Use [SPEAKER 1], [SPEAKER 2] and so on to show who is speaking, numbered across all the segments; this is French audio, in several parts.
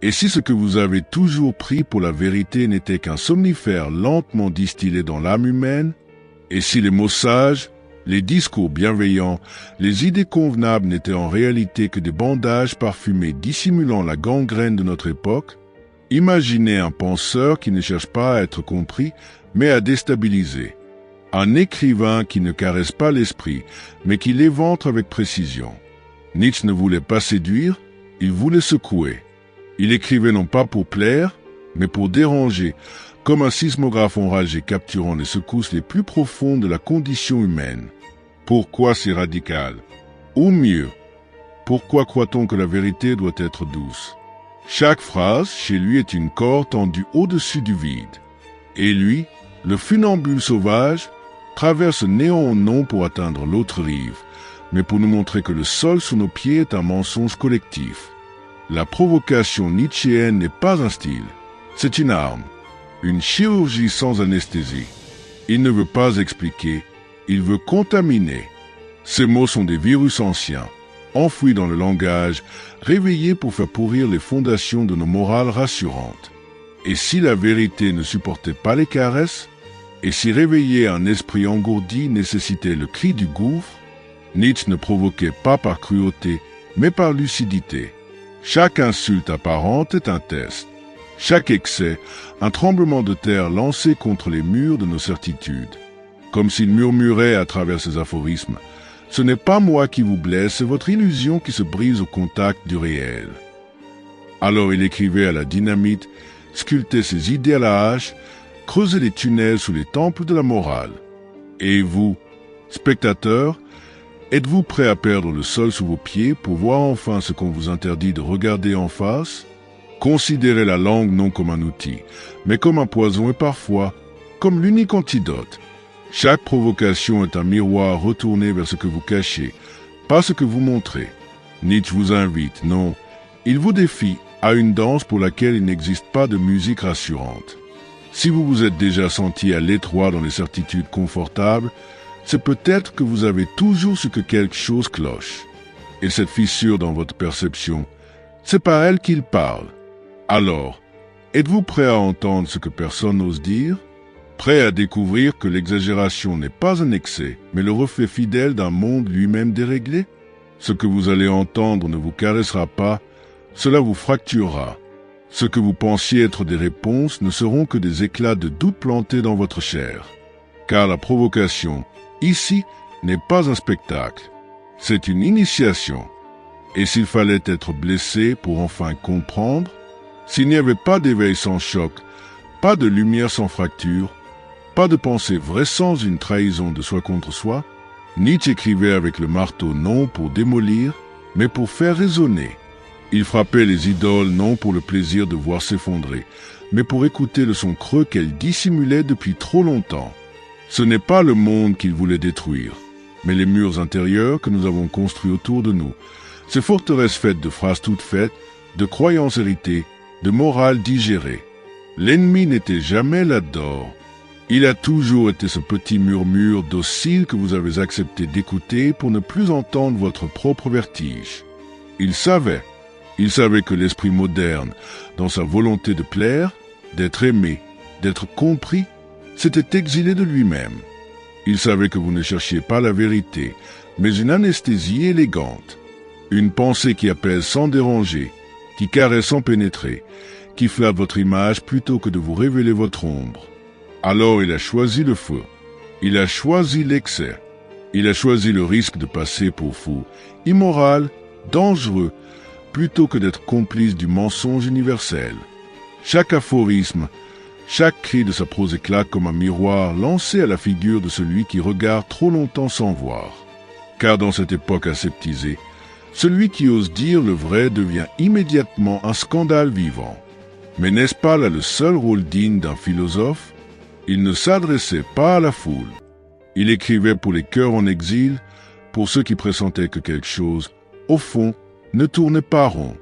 [SPEAKER 1] Et si ce que vous avez toujours pris pour la vérité n'était qu'un somnifère lentement distillé dans l'âme humaine, et si les mots sages, les discours bienveillants, les idées convenables n'étaient en réalité que des bandages parfumés dissimulant la gangrène de notre époque, imaginez un penseur qui ne cherche pas à être compris, mais à déstabiliser. Un écrivain qui ne caresse pas l'esprit, mais qui l'éventre avec précision. Nietzsche ne voulait pas séduire, il voulait secouer. Il écrivait non pas pour plaire, mais pour déranger, comme un sismographe enragé capturant les secousses les plus profondes de la condition humaine. Pourquoi si radical? Ou mieux, pourquoi croit-on que la vérité doit être douce? Chaque phrase, chez lui, est une corde tendue au-dessus du vide. Et lui, le funambule sauvage, traverse néant en non pour atteindre l'autre rive, mais pour nous montrer que le sol sous nos pieds est un mensonge collectif. La provocation nietzschéenne n'est pas un style, c'est une arme, une chirurgie sans anesthésie. Il ne veut pas expliquer, il veut contaminer. Ces mots sont des virus anciens, enfouis dans le langage, réveillés pour faire pourrir les fondations de nos morales rassurantes. Et si la vérité ne supportait pas les caresses, et si réveiller un esprit engourdi nécessitait le cri du gouffre, Nietzsche ne provoquait pas par cruauté, mais par lucidité. Chaque insulte apparente est un test. Chaque excès, un tremblement de terre lancé contre les murs de nos certitudes. Comme s'il murmurait à travers ses aphorismes, « Ce n'est pas moi qui vous blesse, c'est votre illusion qui se brise au contact du réel. » Alors il écrivait à la dynamite, sculptait ses idées à la hache, creusait des tunnels sous les temples de la morale. Et vous, spectateurs, êtes-vous prêts à perdre le sol sous vos pieds pour voir enfin ce qu'on vous interdit de regarder en face? Considérez la langue non comme un outil, mais comme un poison et parfois comme l'unique antidote. Chaque provocation est un miroir retourné vers ce que vous cachez, pas ce que vous montrez. Nietzsche vous invite, non, il vous défie à une danse pour laquelle il n'existe pas de musique rassurante. Si vous vous êtes déjà senti à l'étroit dans les certitudes confortables, c'est peut-être que vous avez toujours su que quelque chose cloche. Et cette fissure dans votre perception, c'est par elle qu'il parle. Alors, êtes-vous prêt à entendre ce que personne n'ose dire? Prêt à découvrir que l'exagération n'est pas un excès, mais le reflet fidèle d'un monde lui-même déréglé? Ce que vous allez entendre ne vous caressera pas, cela vous fracturera. Ce que vous pensiez être des réponses ne seront que des éclats de doute plantés dans votre chair. Car la provocation, ici, n'est pas un spectacle, c'est une initiation. Et s'il fallait être blessé pour enfin comprendre, s'il n'y avait pas d'éveil sans choc, pas de lumière sans fracture, pas de pensée vraie sans une trahison de soi contre soi, Nietzsche écrivait avec le marteau non pour démolir, mais pour faire résonner. Il frappait les idoles non pour le plaisir de voir s'effondrer, mais pour écouter le son creux qu'elles dissimulaient depuis trop longtemps. Ce n'est pas le monde qu'il voulait détruire, mais les murs intérieurs que nous avons construits autour de nous, ces forteresses faites de phrases toutes faites, de croyances héritées, de morale digérée. L'ennemi n'était jamais là-dedans. Il a toujours été ce petit murmure docile que vous avez accepté d'écouter pour ne plus entendre votre propre vertige. Il savait que l'esprit moderne, dans sa volonté de plaire, d'être aimé, d'être compris, s'était exilé de lui-même. Il savait que vous ne cherchiez pas la vérité, mais une anesthésie élégante. Une pensée qui apaise sans déranger, qui caresse sans pénétrer, qui flatte votre image plutôt que de vous révéler votre ombre. Alors il a choisi le feu. Il a choisi l'excès. Il a choisi le risque de passer pour fou, immoral, dangereux, plutôt que d'être complice du mensonge universel. Chaque aphorisme, chaque cri de sa prose éclate comme un miroir lancé à la figure de celui qui regarde trop longtemps sans voir. Car dans cette époque aseptisée, celui qui ose dire le vrai devient immédiatement un scandale vivant. Mais n'est-ce pas là le seul rôle digne d'un philosophe? Il ne s'adressait pas à la foule. Il écrivait pour les cœurs en exil, pour ceux qui pressentaient que quelque chose, au fond, ne tournait pas rond.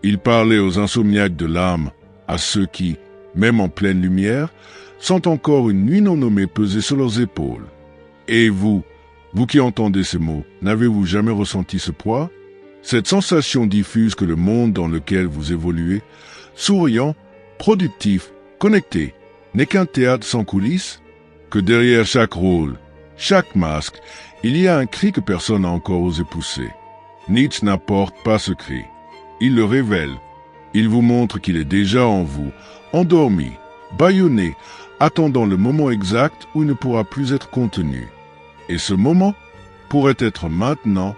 [SPEAKER 1] Il parlait aux insomniaques de l'âme, à ceux qui, même en pleine lumière, sentent encore une nuit non nommée peser sur leurs épaules. Et vous qui entendez ces mots, n'avez-vous jamais ressenti ce poids? Cette sensation diffuse que le monde dans lequel vous évoluez, souriant, productif, connecté, n'est qu'un théâtre sans coulisses, que derrière chaque rôle, chaque masque, il y a un cri que personne n'a encore osé pousser. Nietzsche n'apporte pas ce cri. Il le révèle. Il vous montre qu'il est déjà en vous, endormi, bâillonné, attendant le moment exact où il ne pourra plus être contenu. Et ce moment pourrait être maintenant.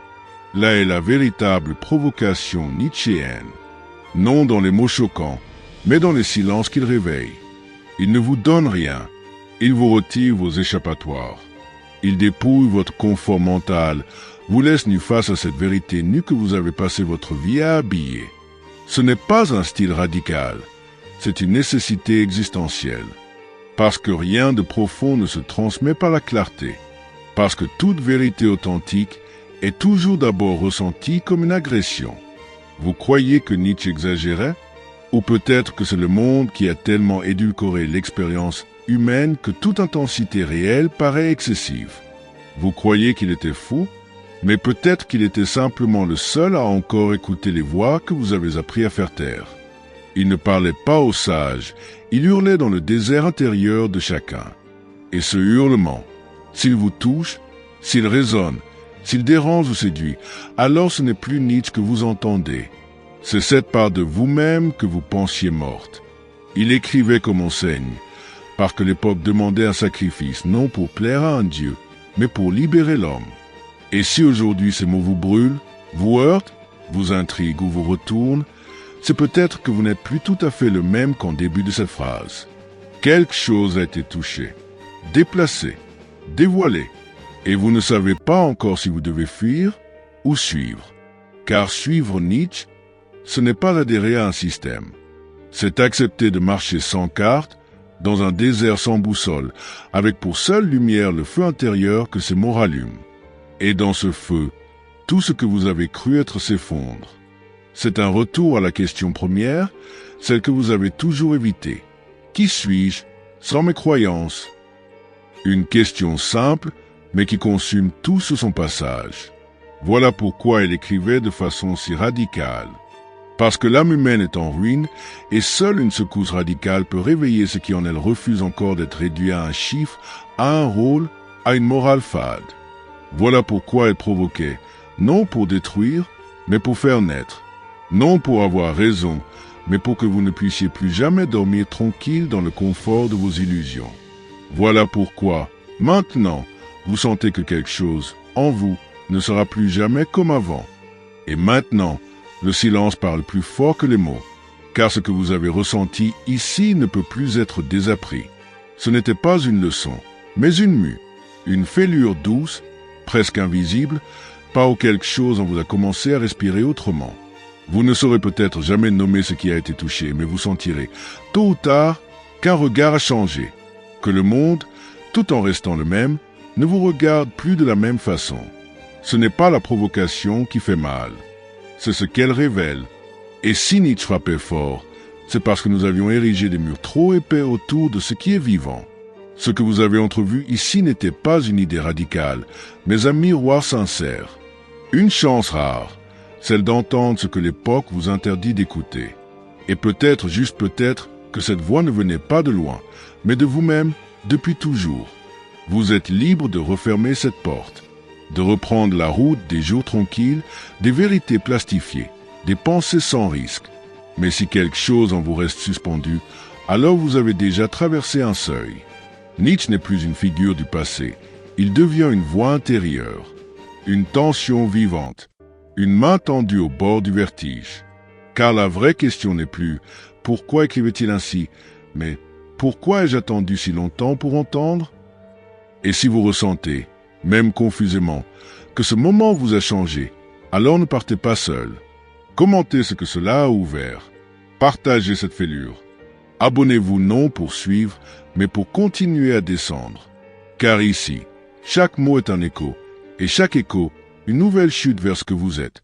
[SPEAKER 1] Là est la véritable provocation nietzschéenne. Non dans les mots choquants, mais dans les silences qu'il réveille. Il ne vous donne rien. Il vous retire vos échappatoires. Il dépouille votre confort mental, vous laisse nu face à cette vérité nue que vous avez passé votre vie à habiller. Ce n'est pas un style radical, c'est une nécessité existentielle. Parce que rien de profond ne se transmet par la clarté. Parce que toute vérité authentique est toujours d'abord ressentie comme une agression. Vous croyez que Nietzsche exagérait? Ou peut-être que c'est le monde qui a tellement édulcoré l'expérience humaine que toute intensité réelle paraît excessive. Vous croyez qu'il était fou? Mais peut-être qu'il était simplement le seul à encore écouter les voix que vous avez appris à faire taire. Il ne parlait pas aux sages, il hurlait dans le désert intérieur de chacun. Et ce hurlement, s'il vous touche, s'il résonne, s'il dérange ou séduit, alors ce n'est plus Nietzsche que vous entendez. C'est cette part de vous-même que vous pensiez morte. Il écrivait comme on saigne, parce que l'époque demandait un sacrifice, non pour plaire à un Dieu, mais pour libérer l'homme. Et si aujourd'hui ces mots vous brûlent, vous heurtent, vous intriguent ou vous retournent, c'est peut-être que vous n'êtes plus tout à fait le même qu'en début de cette phrase. Quelque chose a été touché, déplacé, dévoilé, et vous ne savez pas encore si vous devez fuir ou suivre. Car suivre Nietzsche, ce n'est pas adhérer à un système. C'est accepter de marcher sans carte, dans un désert sans boussole, avec pour seule lumière le feu intérieur que ces mots rallument. Et dans ce feu, tout ce que vous avez cru être s'effondre. C'est un retour à la question première, celle que vous avez toujours évitée. Qui suis-je sans mes croyances? Une question simple, mais qui consume tout sur son passage. Voilà pourquoi elle écrivait de façon si radicale. Parce que l'âme humaine est en ruine, et seule une secousse radicale peut réveiller ce qui en elle refuse encore d'être réduit à un chiffre, à un rôle, à une morale fade. Voilà pourquoi elle provoquait, non pour détruire, mais pour faire naître. Non pour avoir raison, mais pour que vous ne puissiez plus jamais dormir tranquille dans le confort de vos illusions. Voilà pourquoi, maintenant, vous sentez que quelque chose, en vous, ne sera plus jamais comme avant. Et maintenant, le silence parle plus fort que les mots, car ce que vous avez ressenti ici ne peut plus être désappris. Ce n'était pas une leçon, mais une mue, une fêlure douce, presque invisible, par où quelque chose en vous a commencé à respirer autrement. Vous ne saurez peut-être jamais nommer ce qui a été touché, mais vous sentirez, tôt ou tard, qu'un regard a changé, que le monde, tout en restant le même, ne vous regarde plus de la même façon. Ce n'est pas la provocation qui fait mal, c'est ce qu'elle révèle. Et si Nietzsche frappait fort, c'est parce que nous avions érigé des murs trop épais autour de ce qui est vivant. Ce que vous avez entrevu ici n'était pas une idée radicale, mais un miroir sincère. Une chance rare, celle d'entendre ce que l'époque vous interdit d'écouter. Et peut-être, juste peut-être, que cette voix ne venait pas de loin, mais de vous-même depuis toujours. Vous êtes libre de refermer cette porte, de reprendre la route des jours tranquilles, des vérités plastifiées, des pensées sans risque. Mais si quelque chose en vous reste suspendu, alors vous avez déjà traversé un seuil. Nietzsche n'est plus une figure du passé, il devient une voix intérieure, une tension vivante, une main tendue au bord du vertige. Car la vraie question n'est plus « Pourquoi écrivait-il ainsi ?» mais « Pourquoi ai-je attendu si longtemps pour entendre ?» Et si vous ressentez, même confusément, que ce moment vous a changé, alors ne partez pas seul. Commentez ce que cela a ouvert. Partagez cette fêlure. Abonnez-vous non pour suivre, mais pour continuer à descendre. Car ici, chaque mot est un écho, et chaque écho, une nouvelle chute vers ce que vous êtes.